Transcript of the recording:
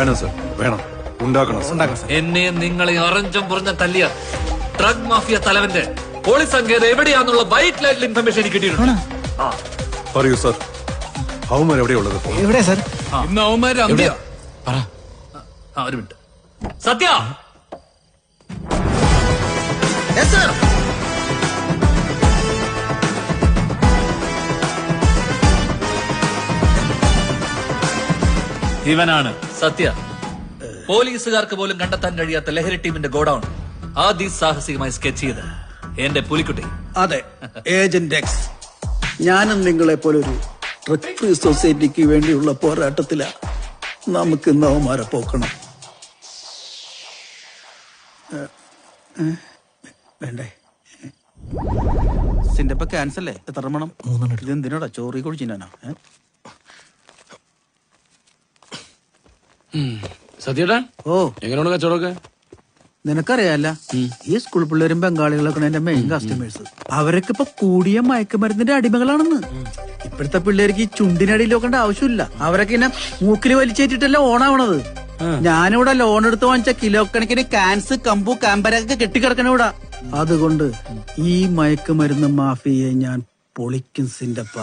വേണം സർ, വേണം, ഉണ്ടാക്കണം സർ. എന്നെ നിങ്ങളെ അറഞ്ചം പുറഞ്ഞ തല്ലിയ ഡ്രഗ് മാഫിയ തലവന്റെ പോലീസ് സങ്കേതം എവിടെയാന്നുള്ള വൈറ്റ് ലൈറ്റ് ഇൻഫർമേഷൻ എനിക്ക് കിട്ടിയിട്ടുണ്ട്. പറയൂ സർ, അവന്മാർ എവിടെയുള്ളത്? എവിടെയാ സാർ? ഇന്ന് അവന്മാര് അന്ത്യ. ഒരു മിനിറ്റ്. സത്യ, ഇവനാണ് സത്യ. പോലീസുകാർക്ക് പോലും കണ്ടെത്താൻ കഴിയാത്ത ലഹരി ടീമിന്റെ ഗോഡൌൺ സാഹസികമായി സ്കെച്ച് ചെയ്ത് എന്റെ പുലിക്കുട്ടി. അതെ, ഏജന്റ് എക്സ്. ഞാനും നിങ്ങളെ പോലെ ഒരു ഡ്രഗ് ഫ്രീ സൊസൈറ്റിക്ക് വേണ്ടിയുള്ള പോരാട്ടത്തിലാ. നമുക്ക് ഇന്ന് അവന്മാരെ പോക്കണം. വേണ്ടേ? സിന്റപ്പ ക്യാൻസല്ലേ? എത്ര മണം? ഇതെന്തിനാടാ ചോറി കുടിച്ചിനാ? സത്യേട്ടാ, ഓ, എങ്ങനെയാണ് കച്ചവടമൊക്കെ? നിനക്കറിയാല്ല, ഈ സ്കൂൾ പിള്ളേരും ബംഗാളികളൊക്കെ എന്റെ മെയിൻ കസ്റ്റമേഴ്സ്. അവരൊക്കെ ഇപ്പൊ കൂടിയ മയക്കുമരുന്നിന്റെ അടിമകളാണെന്ന്. ഇപ്പോഴത്തെ പിള്ളേർക്ക് ഈ ചുണ്ടിനടിയിലോക്കേണ്ട ആവശ്യമില്ല. അവരൊക്കെ ഇങ്ങനെ മൂക്കില് വലിച്ചേറ്റിട്ടല്ല ഓണാവണത്. ഞാനിവിടെ ലോൺ എടുത്ത് വാങ്ങിച്ച കിലോ കണക്കിന് കാൻസ്, കമ്പു, കാമ്പരൊക്കെ കെട്ടിക്കിടക്കണ ഇവിടെ. അതുകൊണ്ട് ഈ മയക്കുമരുന്ന് മാഫിയെ ഞാൻ പൊളിക്കും സിന്റപ്പ.